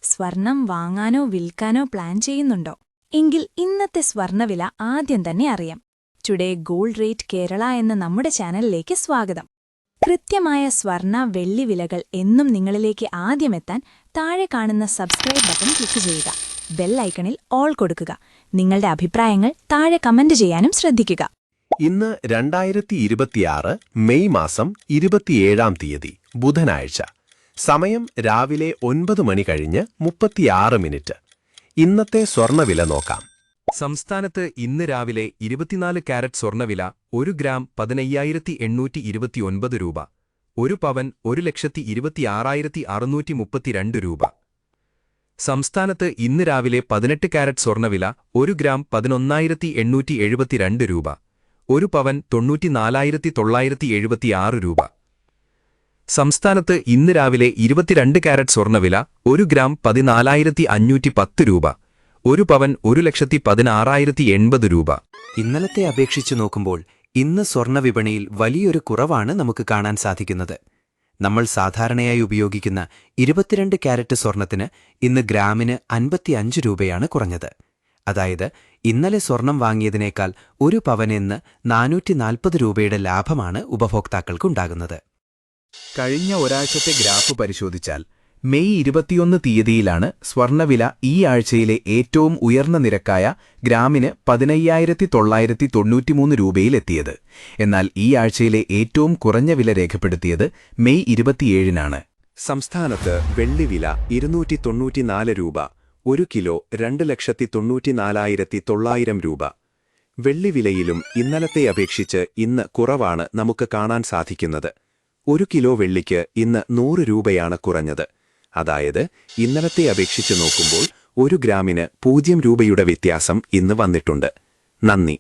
സ്വർണം വാങ്ങാനോ വിൽക്കാനോ പ്ലാൻ ചെയ്യുന്നുണ്ടോ? എങ്കിൽ ഇന്നത്തെ സ്വർണവില ആദ്യം തന്നെ അറിയാം. ടുഡേ ഗോൾഡ് റേറ്റ് കേരള എന്ന നമ്മുടെ ചാനലിലേക്ക് സ്വാഗതം. കൃത്യമായ സ്വർണ വെള്ളി വിലകൾ എന്നും നിങ്ങളിലേക്ക് ആദ്യമെത്താൻ താഴെ കാണുന്ന സബ്സ്ക്രൈബ് ബട്ടൺ ക്ലിക്ക് ചെയ്യുക. ബെൽ ഐക്കണിൽ ഓൾ കൊടുക്കുക. നിങ്ങളുടെ അഭിപ്രായങ്ങൾ താഴെ കമന്റ് ചെയ്യാനും ശ്രദ്ധിക്കുക. ഇന്ന് 2026 മെയ് മാസം 27 തീയതി ബുധനാഴ്ച. സമയം രാവിലെ 9 മണി കഴിഞ്ഞ് 36 മിനിറ്റ്. ഇന്നത്തെ സ്വർണ്ണവില നോക്കാം. സംസ്ഥാനത്ത് ഇന്ന് രാവിലെ 24 കാരറ്റ് സ്വർണ്ണവില 1 ഗ്രാം 15,829 രൂപ, 1 പവൻ 1,26,632 രൂപ. സംസ്ഥാനത്ത് ഇന്ന് രാവിലെ 18 കാരറ്റ് സ്വർണ്ണവില 1 ഗ്രാം 11,872 രൂപ, 1 പവൻ 94,976 രൂപ. സംസ്ഥാനത്ത് ഇന്ന് രാവിലെ 22 കാരറ്റ് സ്വർണ്ണവില 1 ഗ്രാം 14,510 രൂപ, 1 പവൻ 1,16,080 രൂപ. ഇന്നലത്തെ അപേക്ഷിച്ച് നോക്കുമ്പോൾ ഇന്ന് സ്വർണ്ണവിപണിയിൽ വലിയൊരു കുറവാണ് നമുക്ക് കാണാൻ സാധിക്കുന്നത്. നമ്മൾ സാധാരണയായി ഉപയോഗിക്കുന്ന 22 കാരറ്റ് സ്വർണത്തിന് ഇന്ന് ഗ്രാമിന് 55 രൂപയാണ് കുറഞ്ഞത്. അതായത് ഇന്നലെ സ്വർണം വാങ്ങിയതിനേക്കാൾ 1 പവനിന്ന് 440 രൂപയുടെ ലാഭമാണ് ഉപഭോക്താക്കൾക്കുണ്ടാകുന്നത്. കഴിഞ്ഞ ഒരാഴ്ചത്തെ ഗ്രാഫ് പരിശോധിച്ചാൽ മെയ് 21 തീയതിയിലാണ് സ്വർണ്ണവില ഈ ആഴ്ചയിലെ ഏറ്റവും ഉയർന്ന നിരക്കായ ഗ്രാമിന് 15,993 രൂപയിലെത്തിയത്. എന്നാൽ ഈ ആഴ്ചയിലെ ഏറ്റവും കുറഞ്ഞ വില രേഖപ്പെടുത്തിയത് മെയ് 27-നാണ്. സംസ്ഥാനത്ത് വെള്ളിവില 294 രൂപ, 1 കിലോ 2,94,900 രൂപ. വെള്ളിവിലയിലും ഇന്നലത്തെ അപേക്ഷിച്ച് ഇന്ന് കുറവാണ് നമുക്ക് കാണാൻ സാധിക്കുന്നത്. 1 കിലോ വെള്ളിക്ക് ഇന്ന് 100 രൂപയാണ് കുറഞ്ഞത്. അതായത് ഇന്നലത്തെ അപേക്ഷിച്ച് നോക്കുമ്പോൾ 1 ഗ്രാമിന് 0 രൂപയുടെ വ്യത്യാസം ഇന്ന് വന്നിട്ടുണ്ട്. നന്ദി.